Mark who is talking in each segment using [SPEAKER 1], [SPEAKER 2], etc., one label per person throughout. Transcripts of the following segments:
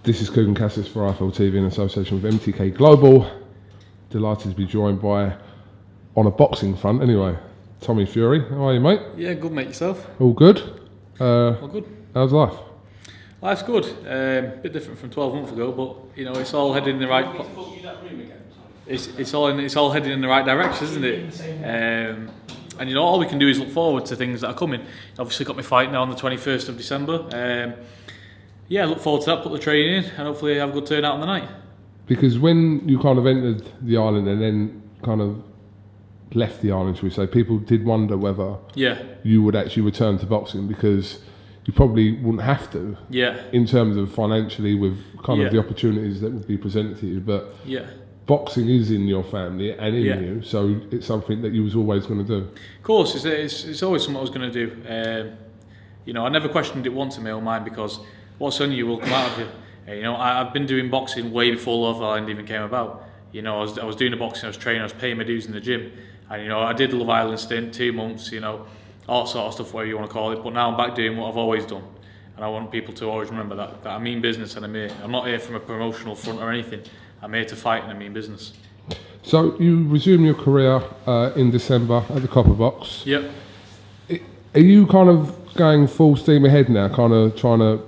[SPEAKER 1] This is KUGAN CASSIUS for IFL TV in association with MTK Global. Delighted to be joined by, on a boxing front anyway, Tommy Fury. How are you, mate?
[SPEAKER 2] Yeah, good, mate. Yourself?
[SPEAKER 1] All good?
[SPEAKER 2] All good.
[SPEAKER 1] How's life?
[SPEAKER 2] Life's good. Bit different from 12 months ago, but you know it's all heading in the right. It's all heading in the right direction, isn't it? And you know all we can do is look forward to things that are coming. Obviously, got my fight now on the 21st of December. Yeah, look forward to that. Put the training in, and hopefully have a good turnout on the night.
[SPEAKER 1] Because when you kind of entered the island and then kind of left the island, shall we say, people did wonder whether you would actually return to boxing, because you probably wouldn't have to.
[SPEAKER 2] Yeah.
[SPEAKER 1] In terms of financially, with kind of the opportunities that would be presented to you, but boxing is in your family and in you, so it's something that you was always going to do.
[SPEAKER 2] Of course, it's always something I was going to do. You know, I never questioned it once in my own mind, because what's on you will come out of you. You know, I've been doing boxing way before Love Island even came about. You know, I was doing the boxing, I was training, I was paying my dues in the gym, and you know, I did the Love Island stint, 2 months. You know, all sort of stuff, whatever you want to call it. But now I'm back doing what I've always done, and I want people to always remember that I mean business, and I'm not here from a promotional front or anything. I'm here to fight, and I mean business.
[SPEAKER 1] So you resume your career in December at the Copper Box.
[SPEAKER 2] Yep.
[SPEAKER 1] Are you kind of going full steam ahead now, kind of trying to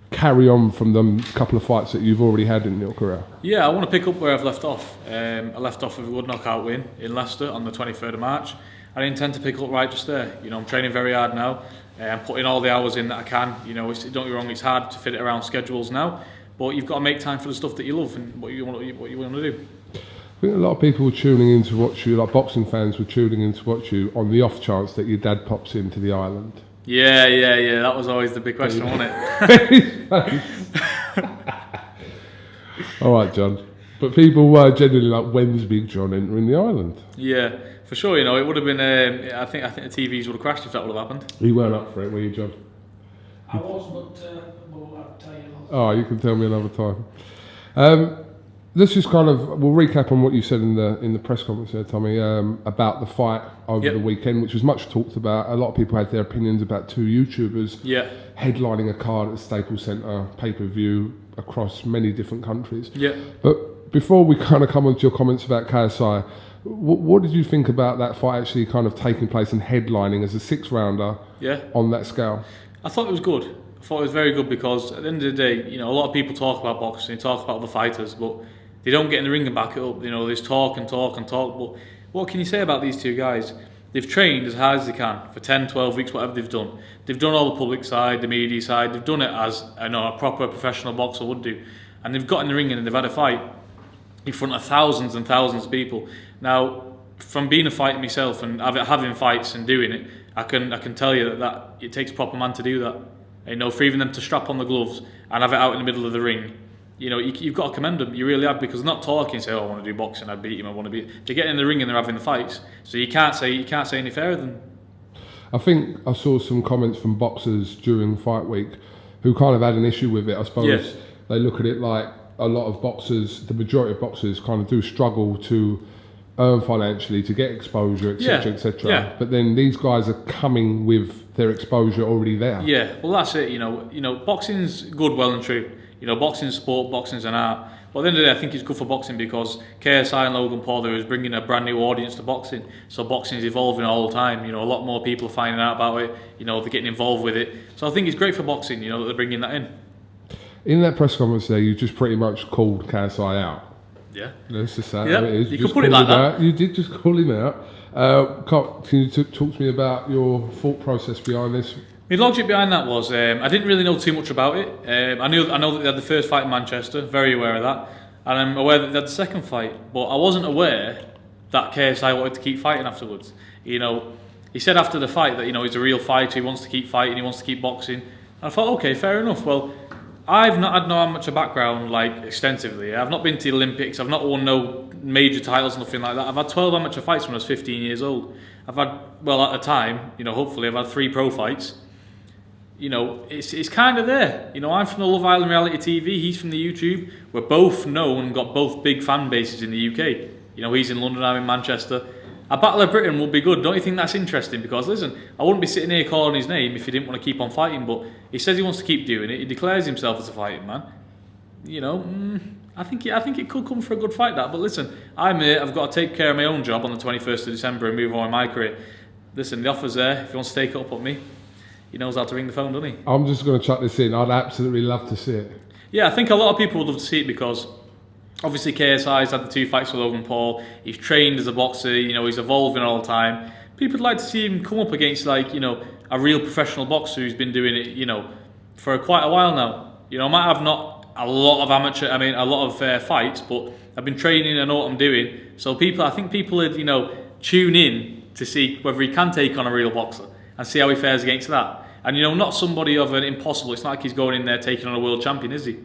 [SPEAKER 1] carry on from the couple of fights that you've already had in your career? Yeah,
[SPEAKER 2] I want to pick up where I've left off. I left off with a good knockout win in Leicester on the 23rd of March. I intend to pick up right just there. You know, I'm training very hard now. I'm putting all the hours in that I can. You know, don't get me wrong, it's hard to fit it around schedules now, but you've got to make time for the stuff that you love and what you want to do.
[SPEAKER 1] I think a lot of people were tuning in to watch you, like boxing fans were tuning in to watch you on the off chance that your dad pops into the island.
[SPEAKER 2] Yeah. That was always the big question, wasn't it?
[SPEAKER 1] All right, John. But people were genuinely like, when's Big John entering the island?
[SPEAKER 2] Yeah, for sure. You know, it would have been. I think the TVs would have crashed if that would have happened.
[SPEAKER 1] You weren't up for it, were you, John?
[SPEAKER 3] I was, but I'll tell you.
[SPEAKER 1] Oh, you can tell me another time. Let's just kind of, we'll recap on what you said in the press conference there, Tommy, about the fight over the weekend, which was much talked about. A lot of people had their opinions about 2 YouTubers headlining a card at the Staples Centre, pay-per-view across many different countries. Yeah. But before we kind of come on to your comments about KSI, what did you think about that fight actually kind of taking place and headlining as a 6-rounder on that scale?
[SPEAKER 2] I thought it was good. I thought it was very good, because at the end of the day, you know, a lot of people talk about boxing, talk about the fighters, but they don't get in the ring and back it up. You know, there's talk and talk and talk, but what can you say about these 2 guys? They've trained as hard as they can for 10, 12 weeks, whatever they've done. They've done all the public side, the media side. They've done it as a proper professional boxer would do. And they've got in the ring and they've had a fight in front of thousands and thousands of people. Now, from being a fighter myself and having fights and doing it, I can tell you that it takes a proper man to do that. You know, for even them to strap on the gloves and have it out in the middle of the ring, you know, you've got to commend them. You really have, because they're not talking and say, "Oh, I want to do boxing, I beat him, I want to beat him." They get in the ring and they're having the fights. So you can't say any fairer than.
[SPEAKER 1] I think I saw some comments from boxers during fight week who kind of had an issue with it. I suppose they look at it like a lot of boxers, the majority of boxers kind of do struggle to earn financially, to get exposure, etc., etc. Yeah. But then these guys are coming with their exposure already there.
[SPEAKER 2] Yeah, well that's it. You know, boxing's good, well and true. You know, boxing's sport, boxing's an art. But at the end of the day, I think it's good for boxing, because KSI and Logan Paul is bringing a brand new audience to boxing. So boxing is evolving all the time. You know, a lot more people are finding out about it. You know, they're getting involved with it. So I think it's great for boxing, you know, that they're bringing that in.
[SPEAKER 1] In that press conference there, you just pretty much called KSI out.
[SPEAKER 2] Yeah.
[SPEAKER 1] Let's just say how it is.
[SPEAKER 2] You could put it like that.
[SPEAKER 1] You did just call him out. Can you talk to me about your thought process behind this?
[SPEAKER 2] My logic behind that was I didn't really know too much about it. I know that they had the first fight in Manchester, very aware of that, and I'm aware that they had the second fight, but I wasn't aware that KSI wanted to keep fighting afterwards. You know, he said after the fight that, you know, he's a real fighter, he wants to keep fighting, he wants to keep boxing. And I thought, okay, fair enough. Well, I've not had no much a background, like, extensively. I've not been to the Olympics, I've not won no major titles, nothing like that. I've had 12 amateur fights when I was 15 years old. I've had, well, at the time, you know, hopefully I've had 3 pro fights. You know, it's kind of there. You know, I'm from the Love Island reality TV, he's from the YouTube. We're both known, got both big fan bases in the UK. You know, he's in London, I'm in Manchester. A Battle of Britain would be good. Don't you think that's interesting? Because listen, I wouldn't be sitting here calling his name if he didn't want to keep on fighting. But he says he wants to keep doing it. He declares himself as a fighting man. You know, I think it could come for a good fight. That. But listen, I've got to take care of my own job on the 21st of December and move on in my career. Listen, the offer's there. If he wants to take it up on me, he knows how to ring the phone, doesn't he?
[SPEAKER 1] I'm just going to chuck this in. I'd absolutely love to see it.
[SPEAKER 2] Yeah, I think a lot of people would love to see it because obviously KSI's had the 2 fights with Logan Paul. He's trained as a boxer. You know, he's evolving all the time. People would like to see him come up against, like, you know, a real professional boxer who's been doing it, you know, for quite a while now. You know, I might have not a lot of fights, but I've been training. I know what I'm doing. So I think people would, you know, tune in to see whether he can take on a real boxer and see how he fares against that. And, you know, not somebody of an impossible. It's not like he's going in there taking on a world champion, is he?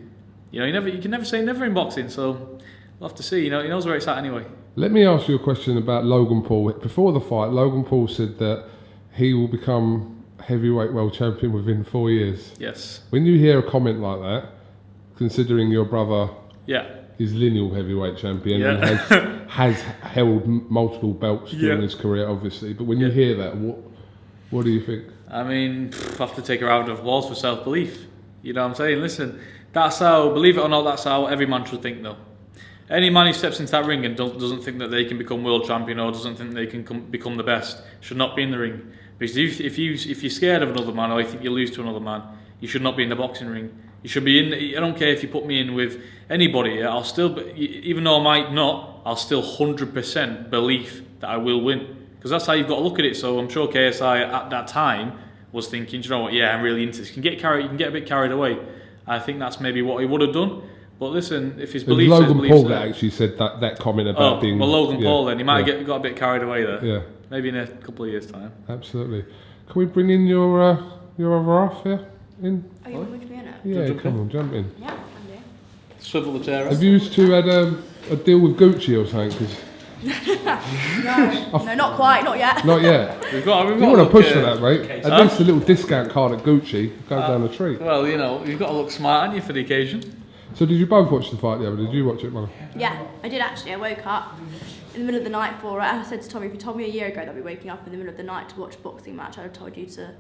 [SPEAKER 2] You know, you can never say never in boxing. So we'll have to see. You know, he knows where it's at anyway.
[SPEAKER 1] Let me ask you a question about Logan Paul. Before the fight, Logan Paul said that he will become heavyweight world champion within 4 years.
[SPEAKER 2] Yes.
[SPEAKER 1] When you hear a comment like that, considering your brother is lineal heavyweight champion and has held multiple belts during his career, obviously, but when you hear that, what do you think?
[SPEAKER 2] I mean, I have to take a round of applause for self-belief. You know what I'm saying? Listen, that's how, believe it or not, that's how every man should think, though. Any man who steps into that ring and doesn't think that they can become world champion or doesn't think they can become the best should not be in the ring. Because if you're scared of another man or you think you lose to another man, you should not be in the boxing ring. You should be in. I don't care if you put me in with anybody. I'll still, even though I might not, I'll still 100% believe that I will win. Because that's how you've got to look at it. So I'm sure KSI at that time was thinking, do you know what? Yeah, I'm really into this. You can get a bit carried away. I think that's maybe what he would have done. But listen, if his belief says
[SPEAKER 1] Logan Paul that actually said that comment about being.
[SPEAKER 2] Well, Logan Paul then he might have got a bit carried away there.
[SPEAKER 1] Yeah.
[SPEAKER 2] Maybe in a couple of years' time.
[SPEAKER 1] Absolutely. Can we bring in your other half here?
[SPEAKER 4] Oh, you want me to be in it?
[SPEAKER 1] Yeah, come on, jump in.
[SPEAKER 4] Yeah, I can do.
[SPEAKER 2] Swivel the chair.
[SPEAKER 1] Have you two had a deal with Gucci or something? 'Cause
[SPEAKER 4] No, not quite, not yet.
[SPEAKER 1] not yet.
[SPEAKER 2] We've got
[SPEAKER 1] You want to push for that, mate?
[SPEAKER 2] Okay.
[SPEAKER 1] At least a little discount card at Gucci goes down the treat.
[SPEAKER 2] Well, you know, you've got to look smart, haven't you, for the occasion?
[SPEAKER 1] So did you both watch the fight the other day? Did you watch it, Molly?
[SPEAKER 4] Yeah, I did actually. I woke up in the middle of the night for it. I said to Tommy, if you told me a year ago that I'd be waking up in the middle of the night to watch a boxing match, I'd have told you to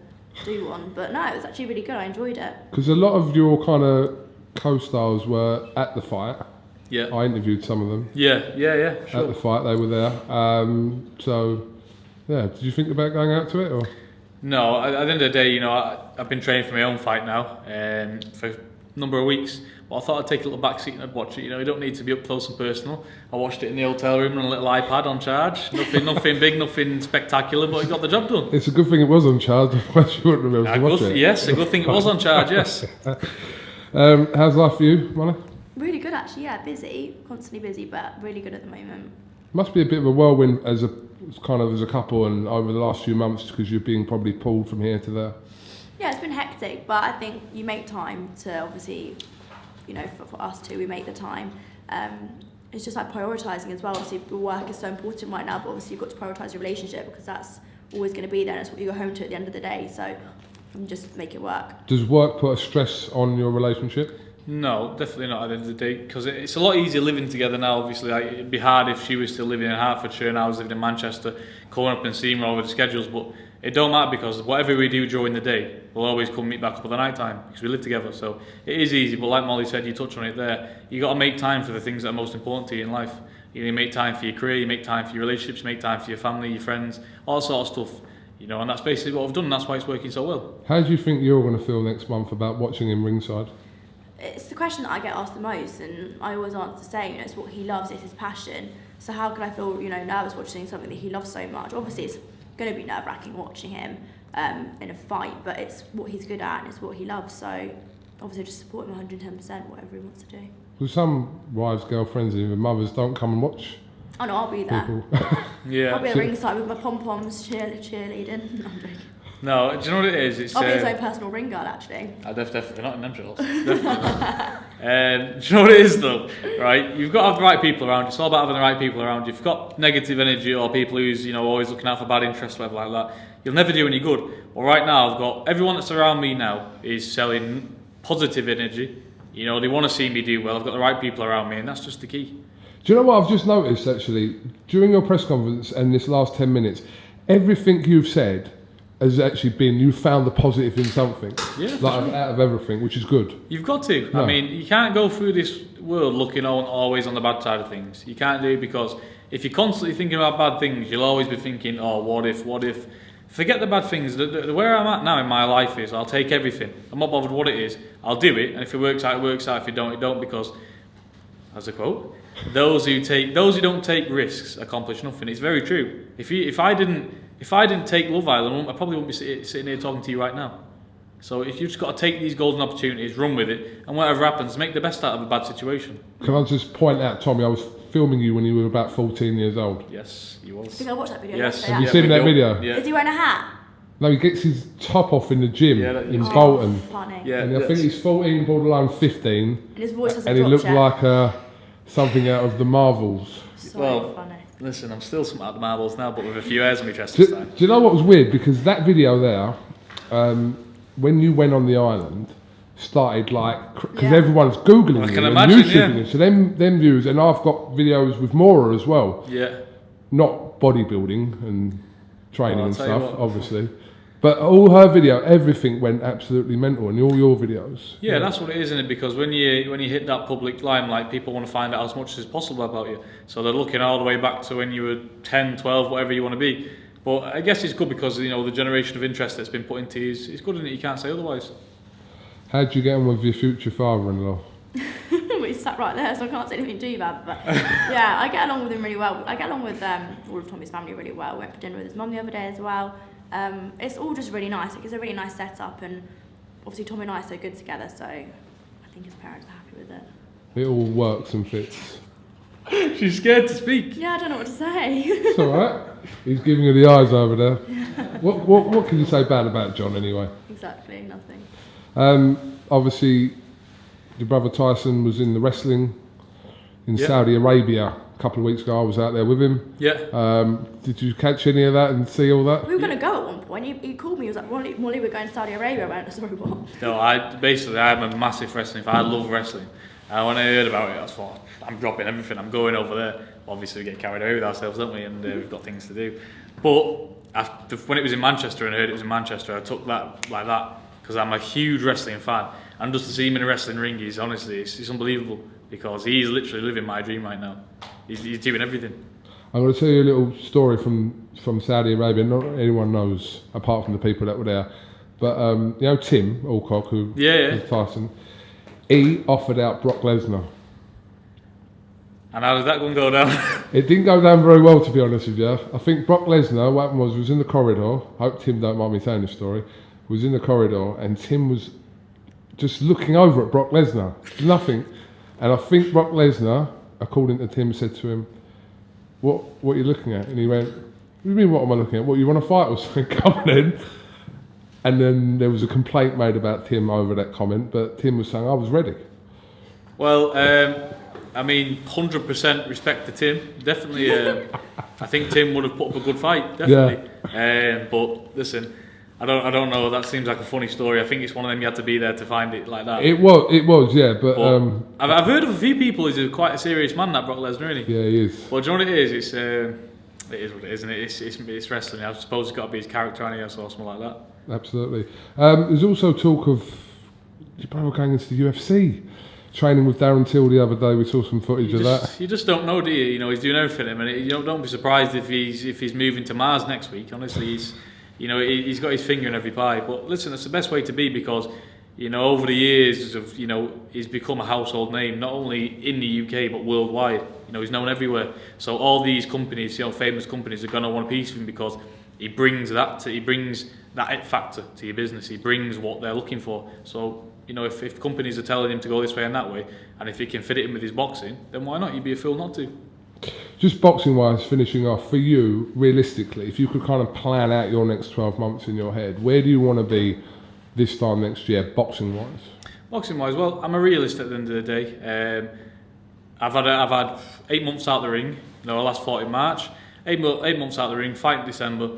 [SPEAKER 4] do one. But no, it was actually really good. I enjoyed it.
[SPEAKER 1] Because a lot of your kind of co-stars were at the fight.
[SPEAKER 2] Yeah.
[SPEAKER 1] I interviewed some of them.
[SPEAKER 2] Yeah, for sure.
[SPEAKER 1] At the fight, they were there. So, yeah, did you think about going out to it? Or?
[SPEAKER 2] No, at the end of the day, you know, I've been training for my own fight now for a number of weeks. But I thought I'd take a little back seat and I'd watch it. You know, you don't need to be up close and personal. I watched it in the hotel room on a little iPad on charge. Nothing big, nothing spectacular, but it got the job done.
[SPEAKER 1] It's a good thing it was on charge, otherwise you wouldn't have been able to watch it.
[SPEAKER 2] Yes, a good thing it was on charge, yes.
[SPEAKER 1] How's life for you, Molly?
[SPEAKER 4] Really good, actually. Yeah, busy, constantly busy, but really good at the moment.
[SPEAKER 1] Must be a bit of a whirlwind as a couple and over the last few months because you're being probably pulled from here to there.
[SPEAKER 4] Yeah, it's been hectic, but I think you make time to obviously, you know, for us too, we make the time. It's just like prioritising as well. Obviously, work is so important right now, but obviously you've got to prioritise your relationship because that's always going to be there and it's what you go home to at the end of the day. So just make it work.
[SPEAKER 1] Does work put a stress on your relationship?
[SPEAKER 2] No, definitely not at the end of the day, because it's a lot easier living together now, obviously. Like, it'd be hard if she was still living in Hertfordshire and I was living in Manchester, going up and seeing her over the schedules, but it don't matter because whatever we do during the day, we'll always come meet back up at the night time because we live together, so it is easy, but like Molly said, you touched on it there, you got to make time for the things that are most important to you in life. You make time for your career, you make time for your relationships, you make time for your family, your friends, all sort of stuff. You know, and that's basically what I've done, and that's why it's working so well.
[SPEAKER 1] How do you think you're going to feel next month about watching him ringside?
[SPEAKER 4] It's the question that I get asked the most, and I always answer saying, you know, it's what he loves, it's his passion. So how can I feel, you know, nervous watching something that he loves so much? Obviously, it's going to be nerve-wracking watching him in a fight, but it's what he's good at and it's what he loves. So obviously, just support him 110%, whatever he wants to do.
[SPEAKER 1] Well, some wives, girlfriends, and even mothers don't come and watch.
[SPEAKER 4] Oh no, I'll be there.
[SPEAKER 2] Yeah.
[SPEAKER 4] I'll be at the ringside with my pom-poms cheerleading. No, I'm joking.
[SPEAKER 2] No, do you know what it is? It's,
[SPEAKER 4] I'll be his own personal ring guard, actually.
[SPEAKER 2] Definitely not in them drills. Definitely not. Do you know what it is though? Right, you've got to have the right people around you. It's all about having the right people around you. If you've got negative energy or people who's, you know, always looking out for bad interests, whatever like that, you'll never do any good. Well, right now I've got everyone that's around me now is selling positive energy. You know, they want to see me do well. I've got the right people around me, and that's just the key.
[SPEAKER 1] Do you know what I've just noticed actually? During your press conference and this last 10 minutes, everything you've said has actually been, you found the positive in something.
[SPEAKER 2] Yeah,
[SPEAKER 1] Like
[SPEAKER 2] sure.
[SPEAKER 1] out of everything, which is good.
[SPEAKER 2] You've got to.
[SPEAKER 1] No.
[SPEAKER 2] I mean, you can't go through this world looking always on the bad side of things. You can't do it, because if you're constantly thinking about bad things, you'll always be thinking, oh, what if? Forget the bad things. Where I'm at now in my life is, I'll take everything. I'm not bothered what it is. I'll do it, and if it works out, it works out. If it don't, it don't. Because, as a quote, those who don't take risks accomplish nothing. It's very true. If I didn't take Love Island, I probably wouldn't be sitting here talking to you right now. So if you've just got to take these golden opportunities, run with it, and whatever happens, make the best out of a bad situation.
[SPEAKER 1] Can I just point out, Tommy, I was filming you when you were about 14 years old.
[SPEAKER 2] Yes, you was.
[SPEAKER 4] I think I watched that video.
[SPEAKER 2] Yes.
[SPEAKER 4] yesterday,
[SPEAKER 1] Have you
[SPEAKER 4] actually.
[SPEAKER 1] seen that video?
[SPEAKER 2] Yeah.
[SPEAKER 4] Is he wearing a hat?
[SPEAKER 1] No, he gets his top off in the gym
[SPEAKER 2] Yeah, that-
[SPEAKER 1] in
[SPEAKER 2] Oh,
[SPEAKER 1] Bolton.
[SPEAKER 4] Funny.
[SPEAKER 2] Yeah.
[SPEAKER 1] And I think he's 14, borderline 15.
[SPEAKER 4] And his voice hasn't
[SPEAKER 1] And he
[SPEAKER 4] dropped
[SPEAKER 1] looked
[SPEAKER 4] yet.
[SPEAKER 1] like something out of the Marvels.
[SPEAKER 4] So
[SPEAKER 2] Well,
[SPEAKER 4] funny.
[SPEAKER 2] Listen, I'm still some out of the marbles now, but with a few hairs on my chest
[SPEAKER 1] Do,
[SPEAKER 2] this time.
[SPEAKER 1] do you know what was weird? Because that video there, when you went on the island, started like, because
[SPEAKER 4] Yeah.
[SPEAKER 1] everyone's Googling
[SPEAKER 2] I
[SPEAKER 1] you
[SPEAKER 2] can
[SPEAKER 1] and
[SPEAKER 2] imagine,
[SPEAKER 1] YouTubing
[SPEAKER 2] yeah.
[SPEAKER 1] you. So them views, and I've got videos with Maura as well.
[SPEAKER 2] Yeah.
[SPEAKER 1] Not bodybuilding and training
[SPEAKER 2] Oh, I'll
[SPEAKER 1] and
[SPEAKER 2] tell you
[SPEAKER 1] stuff,
[SPEAKER 2] what.
[SPEAKER 1] obviously. But all her video, everything went absolutely mental, and all your videos.
[SPEAKER 2] Yeah, that's what it is, isn't it? Because when you hit that public limelight, people want to find out as much as possible about you. So they're looking all the way back to when you were 10, 12, whatever you want to be. But I guess it's good because the generation of interest that's been put into you is good, and you can't say otherwise.
[SPEAKER 1] How'd you get on with your future father-in-law?
[SPEAKER 4] He's sat right there, so I can't say anything too bad. But yeah, I get along with him really well. I get along with all of Tommy's family really well. Went for dinner with his mum the other day as well. It's all just really nice. Like, it's a really nice setup, and obviously Tommy and I are so good together. So I think his parents are happy with it.
[SPEAKER 1] It all works and fits.
[SPEAKER 2] She's scared to speak.
[SPEAKER 4] Yeah, I don't know what to say.
[SPEAKER 1] It's all right. He's giving you the eyes over there. What can you say bad about John anyway?
[SPEAKER 4] Exactly, nothing.
[SPEAKER 1] Obviously, your brother Tyson was in the wrestling in
[SPEAKER 2] Yeah.
[SPEAKER 1] Saudi Arabia a couple of weeks ago. I was out there with him.
[SPEAKER 2] Yeah.
[SPEAKER 1] Did you catch any of that and see all that?
[SPEAKER 4] We were going to go at one point. He called me. He was like, Molly, we're going to Saudi Arabia. I went, sorry, what?
[SPEAKER 2] No, I'm a massive wrestling fan. I love wrestling. And when I heard about it, I thought, I'm dropping everything. I'm going over there. Obviously, we get carried away with ourselves, don't we? And we've got things to do. But when it was in Manchester and I heard it was in Manchester, I took that like that because I'm a huge wrestling fan. And just to see him in a wrestling ring is honestly, it's unbelievable because he's literally living my dream right now. He's doing everything.
[SPEAKER 1] I'm going to tell you a little story from Saudi Arabia. Not anyone knows, apart from the people that were there. But Tim Alcock, who was Tyson, he offered out Brock Lesnar.
[SPEAKER 2] And how did that one go down?
[SPEAKER 1] It didn't go down very well, to be honest with you. I think Brock Lesnar, what happened was in the corridor. I hope Tim don't mind me saying this story. Was in the corridor, and Tim was just looking over at Brock Lesnar. Nothing. And I think Brock Lesnar, according to Tim, said to him, what are you looking at? And he went, what do you mean, what am I looking at? What, you want to fight or something? Come on in. And then there was a complaint made about Tim over that comment, but Tim was saying, I was ready.
[SPEAKER 2] Well, 100% respect to Tim. Definitely, I think Tim would have put up a good fight. Definitely. But listen, I don't know. That seems like a funny story. I think it's one of them you had to be there to find it like that.
[SPEAKER 1] It was, yeah. But
[SPEAKER 2] I've heard of a few people. He's quite a serious man, that Brock Lesnar, really.
[SPEAKER 1] yeah, he is.
[SPEAKER 2] Well, do you know what it is? It is what it is, isn't it? It's wrestling. I suppose it's got to be his character, and or something like that.
[SPEAKER 1] Absolutely. There's also talk of your brother going into the UFC. Training with Darren Till the other day, we saw some footage of that.
[SPEAKER 2] You just don't know, do you? You know, he's doing everything. I mean, don't be surprised if he's moving to Mars next week. Honestly, he's got his finger in every pie. But listen, it's the best way to be because, over the years of, he's become a household name, not only in the UK but worldwide. He's known everywhere. So all these companies, famous companies, are going to want a piece of him because he brings that it factor to your business. He brings what they're looking for. So, if companies are telling him to go this way and that way, and if he can fit it in with his boxing, then why not? You'd be a fool not to.
[SPEAKER 1] Just boxing-wise, finishing off, for you, realistically, if you could kind of plan out your next 12 months in your head, where do you want to be this time next year, boxing-wise?
[SPEAKER 2] Boxing-wise, well, I'm a realist at the end of the day. I've had 8 months out the ring. The last fought in March. 8 months out the ring, fight in December.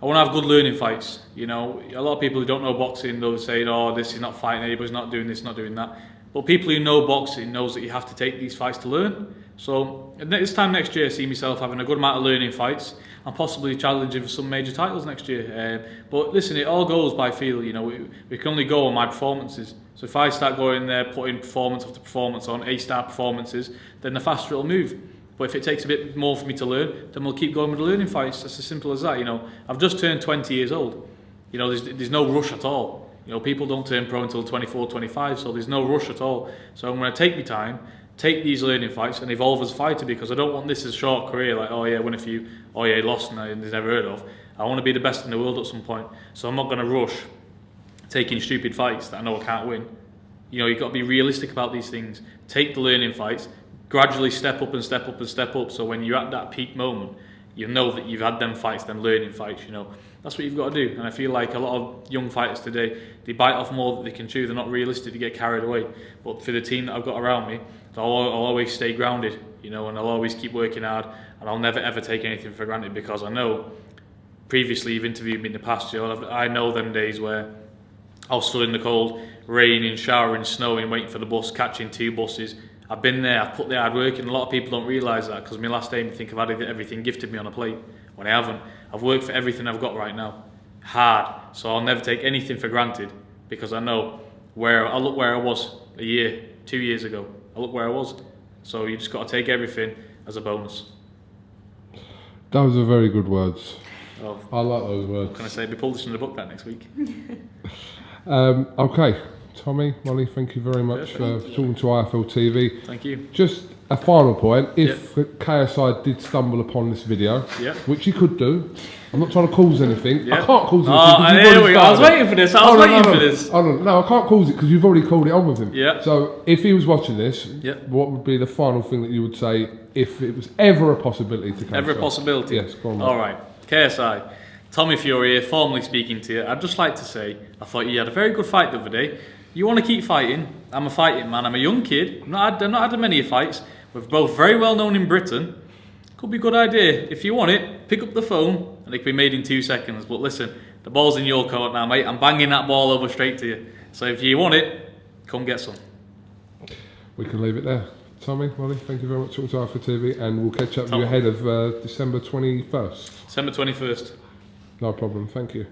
[SPEAKER 2] I want to have good learning fights. A lot of people who don't know boxing, they'll say, "Oh, this is not fighting anybody's not doing this, not doing that." But people who know boxing knows that you have to take these fights to learn. So this time next year, I see myself having a good amount of learning fights and possibly challenging for some major titles next year. But listen, it all goes by feel. You know, we can only go on my performances. So if I start going there, putting performance after performance on, A-star performances, then the faster it'll move. But if it takes a bit more for me to learn, then we'll keep going with the learning fights. That's as simple as that. You know, I've just turned 20 years old. You know, there's no rush at all. You know, people don't turn pro until 24, 25, so there's no rush at all. So I'm going to take my time, take these learning fights and evolve as a fighter, because I don't want this as a short career, like, oh yeah, win a few, oh yeah, lost and he's never heard of. I want to be the best in the world at some point. So I'm not going to rush taking stupid fights that I know I can't win. You know, you've got to be realistic about these things. Take the learning fights, gradually step up and step up and step up, so when you're at that peak moment, you know that you've had them fights, them learning fights, you know. That's what you've got to do. And I feel like a lot of young fighters today, they bite off more than they can chew. They're not realistic, to get carried away. But for the team that I've got around me, I'll always stay grounded, you know, and I'll always keep working hard, and I'll never ever take anything for granted, because I know, previously you've interviewed me in the past, you know, I know them days where I was stood in the cold, raining, showering, snowing, waiting for the bus, catching 2 buses. I've been there, I've put the hard work in. A lot of people don't realise that, because my last aim, I think I've had everything gifted me on a plate, when I haven't. I've worked for everything I've got right now, hard, so I'll never take anything for granted, because I know I look where I was a year, 2 years ago. I look where I was. So you just got to take everything as a bonus.
[SPEAKER 1] Those are very good words.
[SPEAKER 2] Oh,
[SPEAKER 1] I like those words.
[SPEAKER 2] what can I say? Be published in the book that next week.
[SPEAKER 1] Okay, Tommy, Molly, thank you very much for talking to IFL TV.
[SPEAKER 2] Thank you.
[SPEAKER 1] Just a final point, if KSI did stumble upon this video, which he could do, I'm not trying to cause anything. I can't cause anything.
[SPEAKER 2] I was waiting for this.
[SPEAKER 1] No, I can't cause it because you've already called it on with him.
[SPEAKER 2] Yeah.
[SPEAKER 1] So if he was watching this, what would be the final thing that you would say if it was ever a possibility to KSI?
[SPEAKER 2] Ever a possibility?
[SPEAKER 1] Yes, go on.
[SPEAKER 2] All right. KSI, Tommy Fury here, formally speaking to you. I'd just like to say, I thought you had a very good fight the other day. You want to keep fighting. I'm a fighting man. I'm a young kid. I've not had many fights. We're both very well known in Britain. Could be a good idea. If you want it, pick up the phone and it can be made in 2 seconds. But listen, the ball's in your court now, mate. I'm banging that ball over straight to you. So if you want it, come get some.
[SPEAKER 1] We can leave it there. Tommy, Molly, thank you very much for talking to IFL TV, and we'll catch up with you ahead of December 21st.
[SPEAKER 2] December 21st.
[SPEAKER 1] No problem. Thank you.